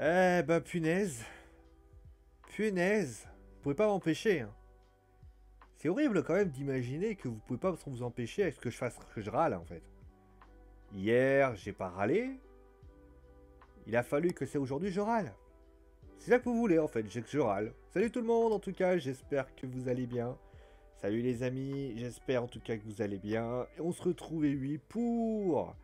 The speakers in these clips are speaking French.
Eh bah punaise. Punaise. Vous pouvez pas m'empêcher. Hein. C'est horrible quand même d'imaginer que vous pouvez pas vous empêcher à ce que je fasse que je râle en fait. Hier, j'ai pas râlé. Il a fallu que c'est aujourd'hui je râle. C'est ça que vous voulez en fait, j'ai que je râle. Salut tout le monde en tout cas, j'espère que vous allez bien. Salut les amis, j'espère en tout cas que vous allez bien. Et on se retrouve et oui pour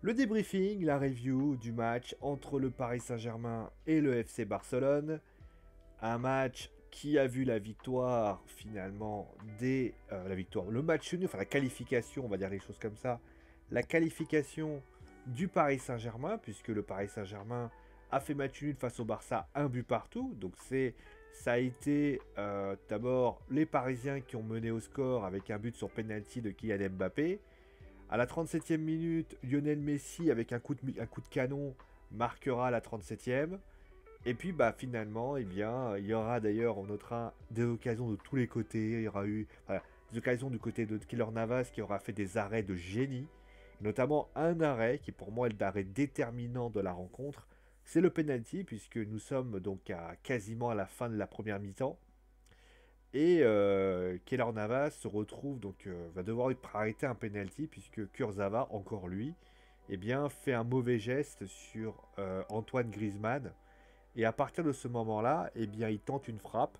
le débriefing, la review du match entre le Paris Saint-Germain et le FC Barcelone. Un match qui a vu la victoire finalement dès la victoire, le match nul, enfin la qualification, on va dire les choses comme ça, la qualification du Paris Saint-Germain, puisque le Paris Saint-Germain a fait match nul face au Barça, un but partout. Donc ça a été d'abord les Parisiens qui ont mené au score avec un but sur penalty de Kylian Mbappé. À la 37e minute, Lionel Messi avec un coup de canon marquera la 37e. Et puis bah finalement, eh bien, il y aura d'ailleurs, on notera des occasions de tous les côtés. Il y aura eu des occasions du côté de Keylor Navas qui aura fait des arrêts de génie. Notamment un arrêt qui pour moi est l'arrêt déterminant de la rencontre. C'est le penalty puisque nous sommes donc quasiment à la fin de la première mi-temps. Et Keylor Navas se retrouve donc va devoir arrêter un penalty puisque Kurzawa, encore lui, eh bien, fait un mauvais geste sur Antoine Griezmann. Et à partir de ce moment-là, eh bien, il tente une frappe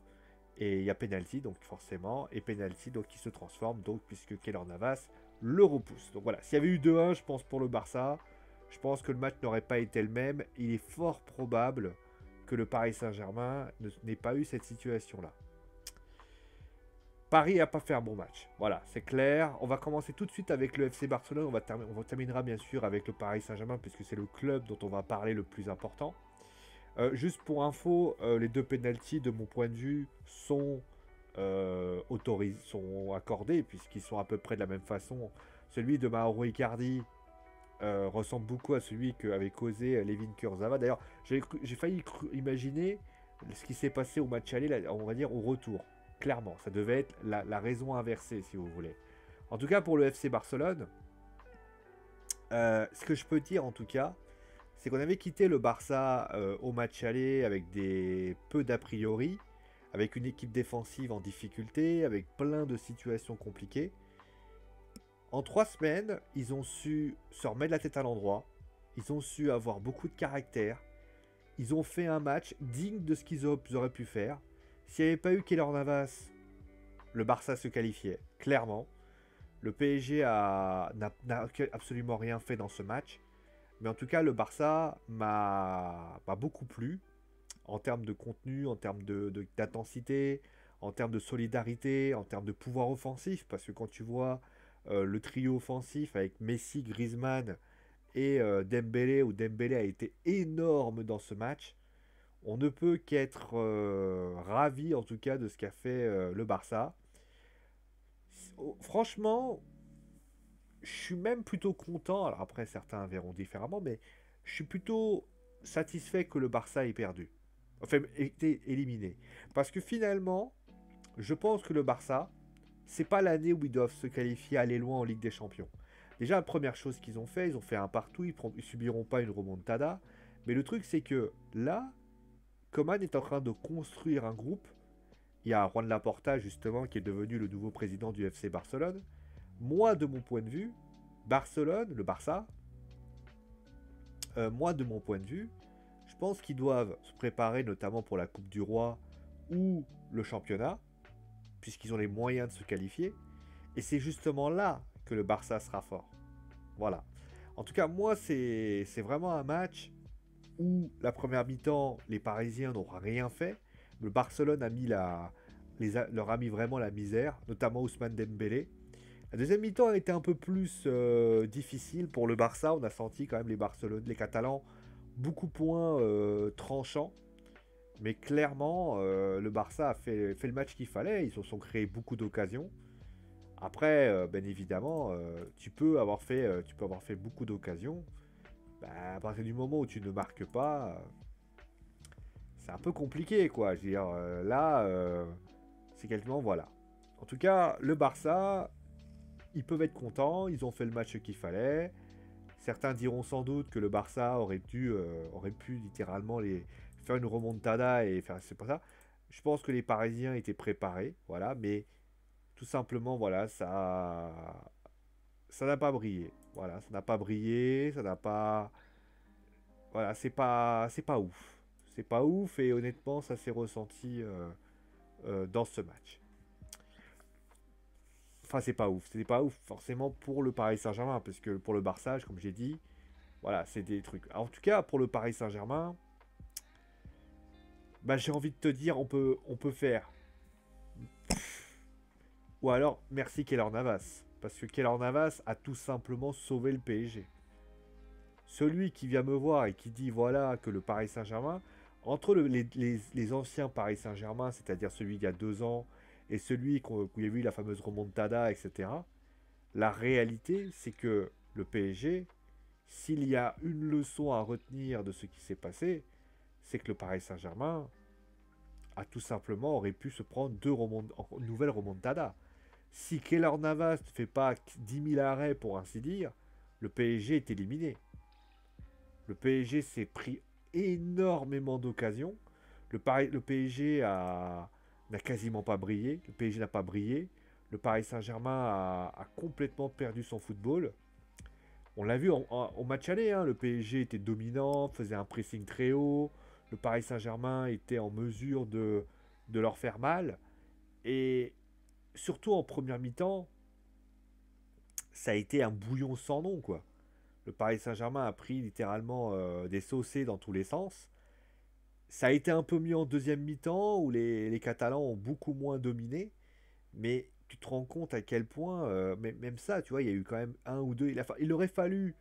et il y a penalty, donc forcément, et penalty donc qui se transforme donc puisque Keylor Navas le repousse. Donc voilà, s'il y avait eu 2-1, je pense pour le Barça, je pense que le match n'aurait pas été le même. Il est fort probable que le Paris Saint-Germain n'ait pas eu cette situation-là. Paris n'a pas fait un bon match. Voilà, c'est clair. On va commencer tout de suite avec le FC Barcelone. On terminera bien sûr avec le Paris Saint-Germain puisque c'est le club dont on va parler le plus important. Juste pour info, les deux pénaltys, de mon point de vue, sont sont accordés, puisqu'ils sont à peu près de la même façon. Celui de Mauro Icardi ressemble beaucoup à celui qu'avait causé Levin Kurzawa. D'ailleurs, j'ai failli imaginer ce qui s'est passé au match aller, là, on va dire au retour. Clairement, ça devait être la raison inversée, si vous voulez. En tout cas, pour le FC Barcelone, ce que je peux dire en tout cas, c'est qu'on avait quitté le Barça au match aller avec peu d'a priori, avec une équipe défensive en difficulté, avec plein de situations compliquées. En 3 semaines, ils ont su se remettre la tête à l'endroit, ils ont su avoir beaucoup de caractère, ils ont fait un match digne de ce qu'ils auraient pu faire. S'il n'y avait pas eu Keylor Navas, le Barça se qualifiait, clairement. Le PSG n'a absolument rien fait dans ce match. Mais en tout cas, le Barça m'a beaucoup plu en termes de contenu, en termes d'intensité, en termes de solidarité, en termes de pouvoir offensif. Parce que quand tu vois le trio offensif avec Messi, Griezmann et Dembélé, où Dembélé a été énorme dans ce match, on ne peut qu'être ravi en tout cas de ce qu'a fait le Barça. Franchement, je suis même plutôt content, alors après certains verront différemment, mais je suis plutôt satisfait que le Barça ait perdu. Enfin, ait été éliminé. Parce que finalement, je pense que le Barça, c'est pas l'année où ils doivent se qualifier, aller loin en Ligue des Champions. Déjà, la première chose qu'ils ont fait, ils ont fait un partout, ils subiront pas une remontada. Mais le truc, c'est que là, Koeman est en train de construire un groupe. Il y a Juan Laporta, justement, qui est devenu le nouveau président du FC Barcelone. Moi, de mon point de vue, Barcelone, le Barça, moi, de mon point de vue, je pense qu'ils doivent se préparer notamment pour la Coupe du Roi ou le championnat, puisqu'ils ont les moyens de se qualifier. Et c'est justement là que le Barça sera fort. Voilà. En tout cas, moi, c'est vraiment un match où la première mi-temps, les Parisiens n'ont rien fait. Le Barcelone leur a mis vraiment la misère, notamment Ousmane Dembélé. La deuxième mi-temps a été un peu plus difficile pour le Barça. On a senti quand même les Catalans beaucoup moins tranchants. Mais clairement, le Barça a fait le match qu'il fallait. Ils se sont créés beaucoup d'occasions. Après, bien évidemment, tu peux avoir fait beaucoup d'occasions. Bah, à partir du moment où tu ne marques pas, c'est un peu compliqué, quoi. Je veux dire, là, c'est quasiment voilà. En tout cas, le Barça, ils peuvent être contents, ils ont fait le match qu'il fallait. Certains diront sans doute que le Barça aurait pu littéralement faire une remontada et faire. C'est pas ça. Je pense que les Parisiens étaient préparés, voilà, mais tout simplement, voilà, ça n'a pas brillé. Voilà, ça n'a pas brillé, ça n'a pas. Voilà, c'est pas ouf. C'est pas ouf et honnêtement, ça s'est ressenti dans ce match. Enfin, c'est pas ouf. C'est pas ouf forcément pour le Paris Saint-Germain, parce que pour le Barça, comme j'ai dit, voilà, c'est des trucs. En tout cas, pour le Paris Saint-Germain, bah, j'ai envie de te dire, on peut faire. Ou alors, merci Keylor Navas. Parce que Keylor Navas a tout simplement sauvé le PSG. Celui qui vient me voir et qui dit, voilà, que le Paris Saint-Germain, entre les anciens Paris Saint-Germain, c'est-à-dire celui d'il y a 2 ans, et celui où il y a eu la fameuse remontada, etc., la réalité, c'est que le PSG, s'il y a une leçon à retenir de ce qui s'est passé, c'est que le Paris Saint-Germain a tout simplement aurait pu se prendre nouvelles remontadas. Si Keylor Navas ne fait pas 10 000 arrêts pour ainsi dire, le PSG est éliminé. Le PSG s'est pris énormément d'occasions. Le PSG n'a quasiment pas brillé. Le PSG n'a pas brillé. Le Paris Saint-Germain a complètement perdu son football. On l'a vu au match aller, hein, le PSG était dominant, faisait un pressing très haut. Le Paris Saint-Germain était en mesure de leur faire mal. Et surtout en première mi-temps, ça a été un bouillon sans nom, quoi. Le Paris Saint-Germain a pris littéralement des saucés dans tous les sens. Ça a été un peu mieux en deuxième mi-temps, où les Catalans ont beaucoup moins dominé. Mais tu te rends compte à quel point, même ça, tu vois, il y a eu quand même un ou deux. Il aurait fallu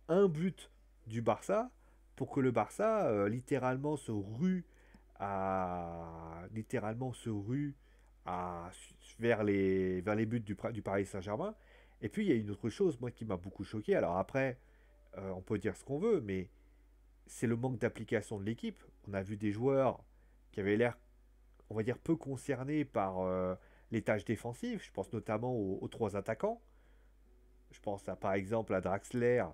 un but du Barça pour que le Barça littéralement se rue vers les buts du Paris Saint-Germain. Et puis il y a une autre chose moi qui m'a beaucoup choqué. Alors après, on peut dire ce qu'on veut, mais c'est le manque d'application de l'équipe. On a vu des joueurs qui avaient l'air, on va dire, peu concernés par les tâches défensives. Je pense notamment aux 3 attaquants. Je pense par exemple à Draxler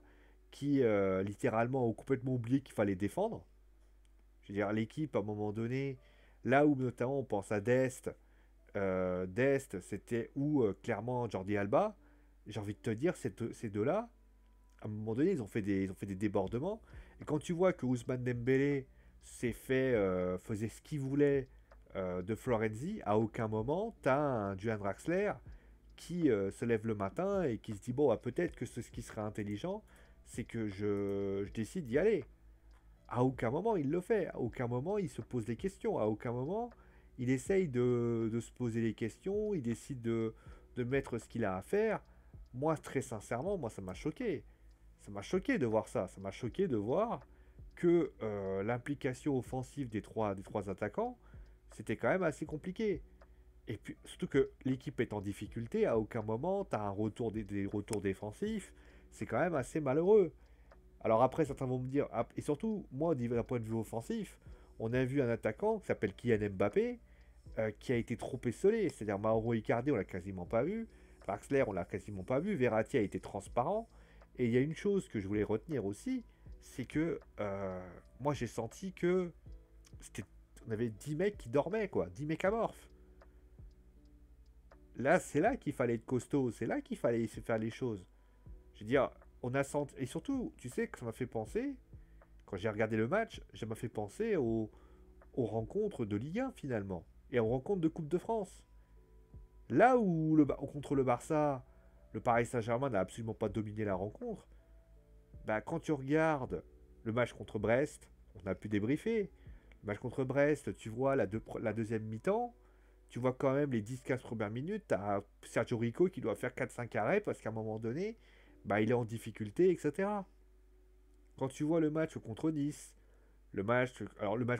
qui littéralement ont complètement oublié qu'il fallait défendre. Je veux dire, l'équipe à un moment donné, là où notamment on pense à Dest c'était où clairement Jordi Alba, j'ai envie de te dire, ces deux-là, à un moment donné, ils ont fait des débordements. Et quand tu vois que Ousmane Dembélé faisait ce qu'il voulait de Florenzi, à aucun moment, tu as un Julian Draxler qui se lève le matin et qui se dit, bon, bah, peut-être que ce qui serait intelligent, c'est que je décide d'y aller. À aucun moment il le fait, à aucun moment il se pose des questions, à aucun moment il essaye de se poser des questions, il décide de mettre ce qu'il a à faire. Moi, très sincèrement, moi ça m'a choqué. Ça m'a choqué de voir ça, ça m'a choqué de voir que l'implication offensive des trois attaquants, c'était quand même assez compliqué. Et puis, surtout que l'équipe est en difficulté, à aucun moment, tu as des retours défensifs. C'est quand même assez malheureux. Alors après, certains vont me dire, et surtout, moi, d'un point de vue offensif, on a vu un attaquant qui s'appelle Kylian Mbappé, qui a été trop esselé. C'est-à-dire Mauro Icardi, on l'a quasiment pas vu. Draxler, on l'a quasiment pas vu. Verratti a été transparent. Et il y a une chose que je voulais retenir aussi, c'est que moi j'ai senti que c'était, on avait 10 mecs qui dormaient, quoi. 10 mecs amorphes. Là, c'est là qu'il fallait être costaud, c'est là qu'il fallait se faire les choses. Je veux dire, on a senti. Et surtout, tu sais que ça m'a fait penser, quand j'ai regardé le match, ça m'a fait penser aux rencontres de Ligue 1 finalement, et aux rencontres de Coupe de France. Là où contre le Barça, le Paris Saint-Germain n'a absolument pas dominé la rencontre, bah, quand tu regardes le match contre Brest, on a pu débriefer. Le match contre Brest, tu vois la deuxième mi-temps, tu vois quand même les 10-15 premières minutes, tu as Sergio Rico qui doit faire 4-5 arrêts parce qu'à un moment donné, bah, il est en difficulté, etc. Quand tu vois le match contre Nice, le match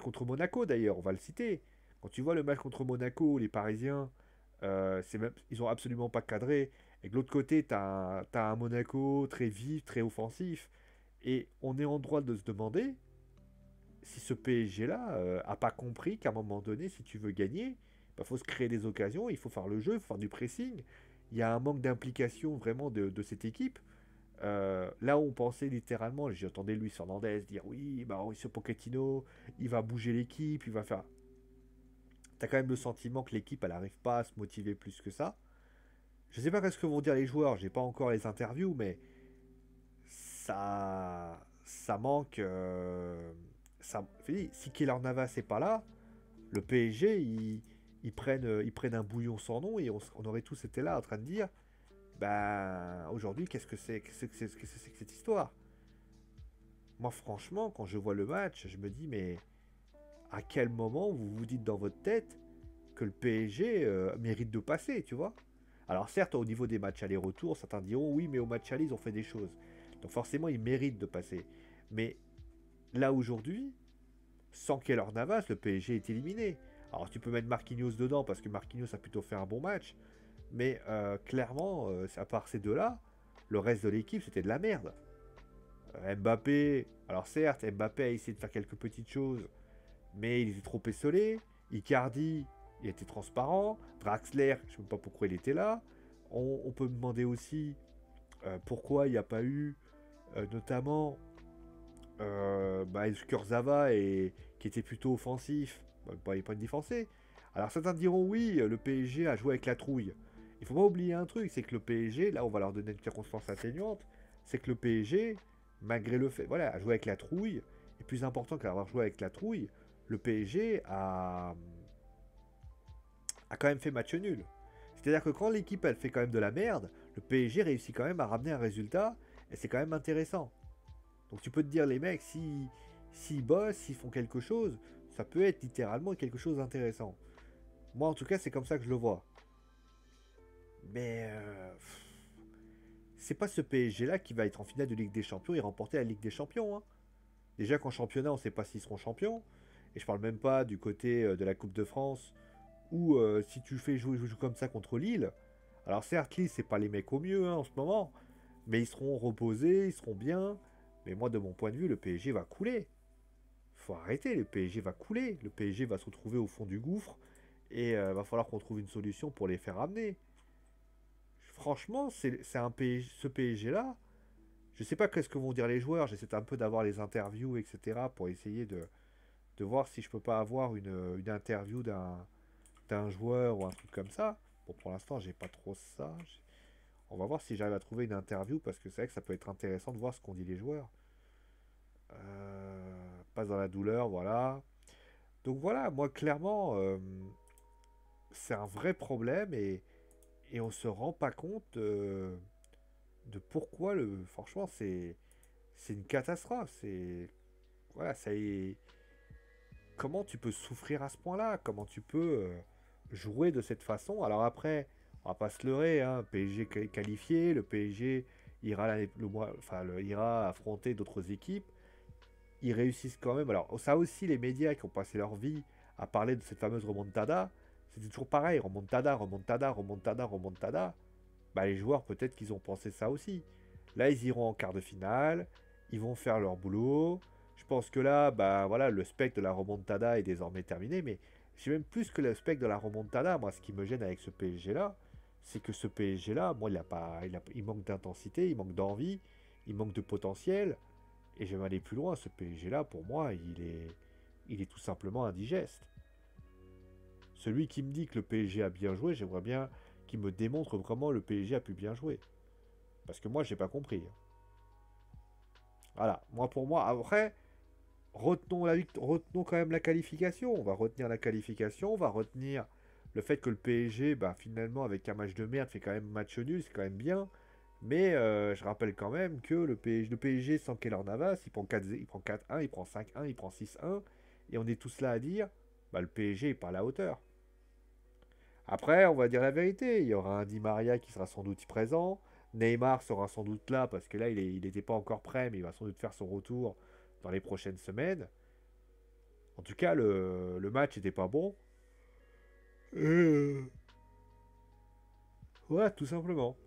contre Monaco d'ailleurs, on va le citer. Quand tu vois le match contre Monaco, les Parisiens, ils ont absolument pas cadré. Et de l'autre côté, t'as un Monaco très vif, très offensif. Et on est en droit de se demander si ce PSG-là a pas compris qu'à un moment donné, si tu veux gagner, il faut se créer des occasions, il faut faire le jeu, il faut faire du pressing. Il y a un manque d'implication vraiment de cette équipe. Là où on pensait littéralement, j'entendais Luis Fernandez dire oui, bah Mauricio Pochettino, il va bouger l'équipe, il va faire. T'as quand même le sentiment que l'équipe elle arrive pas à se motiver plus que ça. Je sais pas ce que vont dire les joueurs, j'ai pas encore les interviews, mais ça manque. Si Keylor Navas n'est pas là, le PSG ils prennent un bouillon sans nom et on aurait tous été là en train de dire ben aujourd'hui qu'est-ce que c'est que cette histoire. Moi franchement quand je vois le match je me dis mais à quel moment vous vous dites dans votre tête que le PSG mérite de passer, tu vois. Alors certes, au niveau des matchs aller-retour, certains diront oui, mais au match aller, ils ont fait des choses. Donc forcément, ils méritent de passer. Mais là, aujourd'hui, sans Keylor Navas, le PSG est éliminé. Alors tu peux mettre Marquinhos dedans, parce que Marquinhos a plutôt fait un bon match. Mais clairement, à part ces deux-là, le reste de l'équipe, c'était de la merde. Mbappé, alors certes, Mbappé a essayé de faire quelques petites choses, mais il était trop esselé. Icardi, il était transparent. Draxler, je ne sais même pas pourquoi il était là. On peut me demander aussi pourquoi il n'y a pas eu, notamment, Kurzawa, qui était plutôt offensif. Bah, il n'est pas une défensé. Alors certains diront oui, le PSG a joué avec la trouille. Il faut pas oublier un truc, c'est que le PSG, là on va leur donner une circonstance atténuante, c'est que le PSG, malgré le fait, voilà, a joué avec la trouille, et plus important qu'avoir joué avec la trouille, le PSG a quand même fait match nul. C'est-à-dire que quand l'équipe elle fait quand même de la merde, le PSG réussit quand même à ramener un résultat et c'est quand même intéressant. Donc tu peux te dire les mecs s'ils bossent, s'ils font quelque chose, ça peut être littéralement quelque chose d'intéressant. Moi en tout cas c'est comme ça que je le vois. Mais c'est pas ce PSG là qui va être en finale de Ligue des Champions et remporter la Ligue des Champions, hein. Déjà qu'en championnat on sait pas s'ils seront champions. Et je parle même pas du côté de la Coupe de France ou si tu fais jouer comme ça contre Lille, alors certes Lille c'est pas les mecs au mieux hein, en ce moment, mais ils seront reposés, ils seront bien. Mais moi de mon point de vue le PSG va couler. Faut arrêter, le PSG va couler, le PSG va se retrouver au fond du gouffre et va falloir qu'on trouve une solution pour les faire ramener. Franchement c'est un PSG, ce PSG là. Je sais pas qu'est-ce que vont dire les joueurs, j'essaie un peu d'avoir les interviews etc pour essayer de voir si je peux pas avoir une interview d'un joueur ou un truc comme ça. Bon, pour l'instant, j'ai pas trop ça. On va voir si j'arrive à trouver une interview parce que c'est vrai que ça peut être intéressant de voir ce qu'ont dit les joueurs. Passe dans la douleur, voilà. Donc voilà, moi clairement, c'est un vrai problème et on se rend pas compte de pourquoi le. Franchement, c'est une catastrophe. C'est voilà, ça est. Comment tu peux souffrir à ce point-là? Comment tu peux jouer de cette façon? Alors après, on va pas se leurrer, hein, PSG qualifié, le PSG ira, ira affronter d'autres équipes. Ils réussissent quand même. Alors ça aussi, les médias qui ont passé leur vie à parler de cette fameuse remontada, c'était toujours pareil, remontada, remontada, remontada, remontada. Bah, les joueurs, peut-être qu'ils ont pensé ça aussi. Là, ils iront en quart de finale, ils vont faire leur boulot. Je pense que là, bah voilà, le spectre de la remontada est désormais terminé, mais j'ai même plus que le spectre de la remontada. Moi, ce qui me gêne avec ce PSG-là, c'est que ce PSG-là, moi, il manque d'intensité, il manque d'envie, il manque de potentiel. Et je vais aller plus loin, ce PSG-là, pour moi, il est tout simplement indigeste. Celui qui me dit que le PSG a bien joué, j'aimerais bien qu'il me démontre comment le PSG a pu bien jouer. Parce que moi, j'ai pas compris. Voilà, moi pour moi, après, retenons quand même la qualification. On va retenir la qualification, on va retenir le fait que le PSG, bah, finalement, avec un match de merde, fait quand même match nul, c'est quand même bien. Mais je rappelle quand même que le PSG sans Keylor Navas, il prend 4-1, il prend 5-1, il prend 6-1. Et on est tous là à dire, bah, le PSG est pas à la hauteur. Après, on va dire la vérité. Il y aura un Di Maria qui sera sans doute présent. Neymar sera sans doute là parce que là, il n'était pas encore prêt, mais il va sans doute faire son retour dans les prochaines semaines. En tout cas, le match n'était pas bon. Voilà, tout simplement.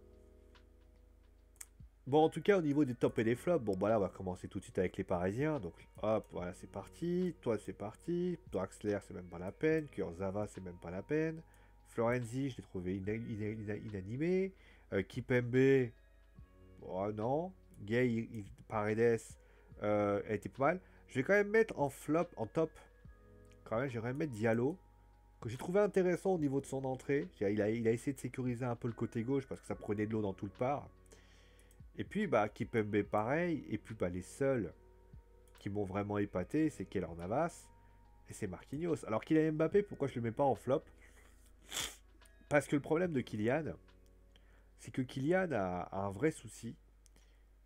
Bon, en tout cas, au niveau des tops et des flops, bon, bah là, on va commencer tout de suite avec les Parisiens. Donc, hop, voilà, c'est parti. Toi, c'est parti. Draxler, c'est même pas la peine. Kurzawa, c'est même pas la peine. Florenzi, je l'ai trouvé inanimé. Kipembe, oh non. Gay, Paredes était pas mal. Je vais quand même mettre en flop, en top, quand même, je vais quand même mettre Diallo, que j'ai trouvé intéressant au niveau de son entrée. Il a essayé de sécuriser un peu le côté gauche parce que ça prenait de l'eau dans tout le part. Et puis, bah, Kipembe pareil. Et puis, bah, les seuls qui m'ont vraiment épaté, c'est Keylor Navas et c'est Marquinhos. Alors qu'il a Mbappé, pourquoi je le mets pas en flop? Parce que le problème de Kylian, c'est que Kylian a un vrai souci.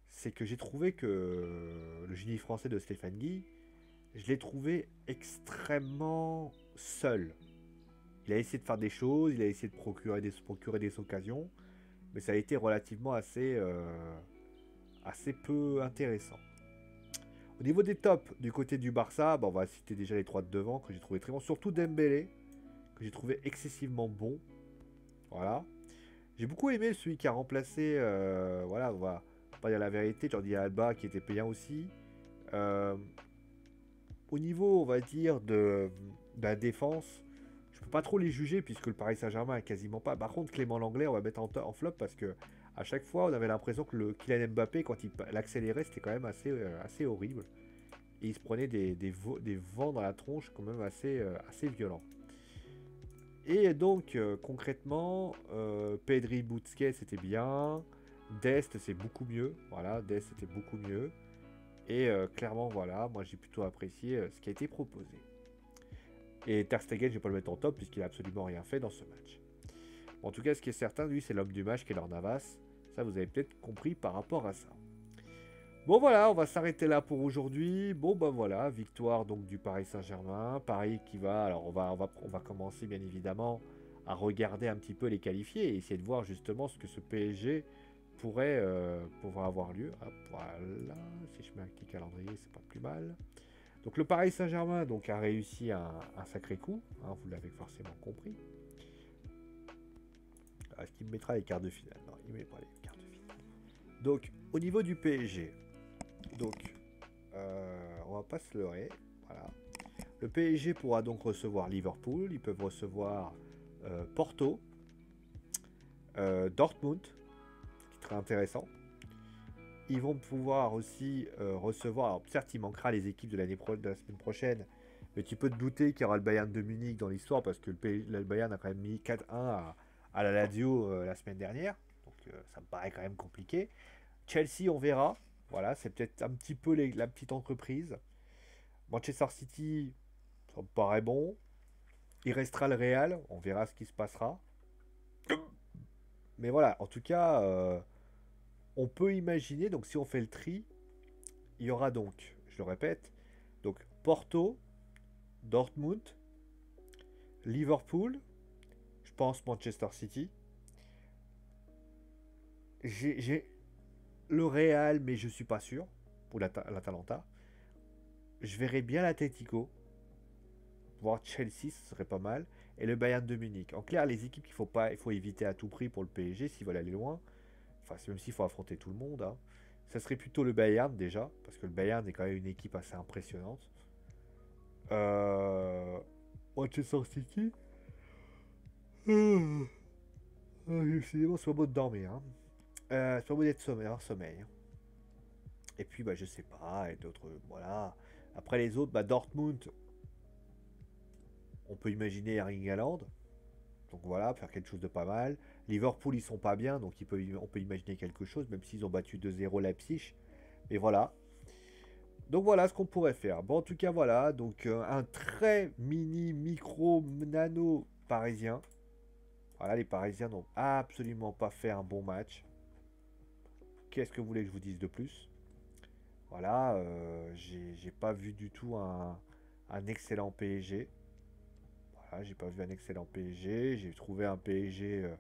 C'est que j'ai trouvé que le génie français de Stéphane Guy, je l'ai trouvé extrêmement seul. Il a essayé de faire des choses, il a essayé de procurer des occasions, mais ça a été relativement assez peu intéressant. Au niveau des tops du côté du Barça, bah on va citer déjà les trois de devant que j'ai trouvé très bons, surtout Dembélé, que j'ai trouvé excessivement bon. Voilà. J'ai beaucoup aimé celui qui a remplacé, voilà, on va pas dire la vérité, Jordi Alba qui était payant aussi. Au niveau, on va dire, de la défense, je peux pas trop les juger puisque le Paris Saint-Germain a quasiment pas. Par contre, Clément Langlais, on va mettre en flop parce que à chaque fois, on avait l'impression que le Kylian Mbappé, quand il l'accélérait, c'était quand même assez horrible. Et il se prenait des vents dans la tronche quand même assez violents. Et donc, concrètement, Pedri, Busquets, c'était bien. Dest, c'est beaucoup mieux. Voilà, Dest, c'était beaucoup mieux. Et clairement, voilà, moi j'ai plutôt apprécié ce qui a été proposé. Et Ter Stegen, je vais pas le mettre en top puisqu'il a absolument rien fait dans ce match. Bon, en tout cas, ce qui est certain, lui, c'est l'homme du match, Keylor Navas. Ça, vous avez peut-être compris par rapport à ça. Bon, voilà, on va s'arrêter là pour aujourd'hui. Bon, ben voilà, victoire donc du Paris Saint-Germain. Paris qui va, alors on va commencer bien évidemment à regarder un petit peu les qualifiés et essayer de voir justement ce que ce PSG pourrait pouvoir avoir lieu. Hop, voilà, si je mets un petit calendrier, c'est pas plus mal. Donc le Paris Saint-Germain donc, a réussi un sacré coup, hein, vous l'avez forcément compris. Est-ce qu'il me mettra les quarts de finale? Non, il ne met pas les quarts de finale. Donc au niveau du PSG, donc on va pas se leurrer, voilà. Le PSG pourra donc recevoir Liverpool, ils peuvent recevoir Porto, Dortmund, ce qui est très intéressant. Ils vont pouvoir aussi recevoir, alors certes il manquera les équipes de la semaine prochaine, mais tu peux te douter qu'il y aura le Bayern de Munich dans l'histoire parce que le Bayern a quand même mis 4-1 à la Lazio la semaine dernière, donc ça me paraît quand même compliqué. Chelsea on verra, voilà, c'est peut-être un petit peu la petite entreprise. Manchester City, ça me paraît bon. Il restera le Real, on verra ce qui se passera. Mais voilà, en tout cas, on peut imaginer, donc si on fait le tri, il y aura donc, je le répète, donc Porto, Dortmund, Liverpool, je pense Manchester City. J'ai le Real, mais je suis pas sûr, pour l'Atalanta. Je verrais bien l'Atletico, voir Chelsea, ce serait pas mal, et le Bayern de Munich. En clair, les équipes il faut éviter à tout prix pour le PSG s'ils veulent aller loin. Enfin, même s'il faut affronter tout le monde, hein. Ça serait plutôt le Bayern déjà, parce que le Bayern est quand même une équipe assez impressionnante. Manchester City. Excusez-moi, c'est pas beau de dormir. Hein. C'est pas beau d'être sommeil. Et puis, bah, je sais pas, et d'autres, voilà. Après les autres, bah, Dortmund, on peut imaginer Erling Haaland. Donc voilà, faire quelque chose de pas mal. Liverpool, ils sont pas bien, donc on peut imaginer quelque chose, même s'ils ont battu 2-0 Leipzig. Mais voilà. Donc voilà ce qu'on pourrait faire. Bon, en tout cas, voilà. Donc un très micro, nano parisien. Voilà, les Parisiens n'ont absolument pas fait un bon match. Qu'est-ce que vous voulez que je vous dise de plus? Voilà, j'ai pas vu du tout un excellent PSG. Voilà, j'ai pas vu un excellent PSG. J'ai trouvé un PSG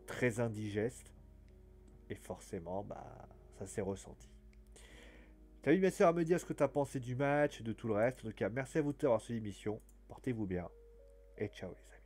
très indigeste. Et forcément, bah, ça s'est ressenti. T'invite bien sûr à me dire ce que tu as pensé du match et de tout le reste. En tout cas, merci à vous d'avoir suivi l'émission. Portez-vous bien. Et ciao les amis.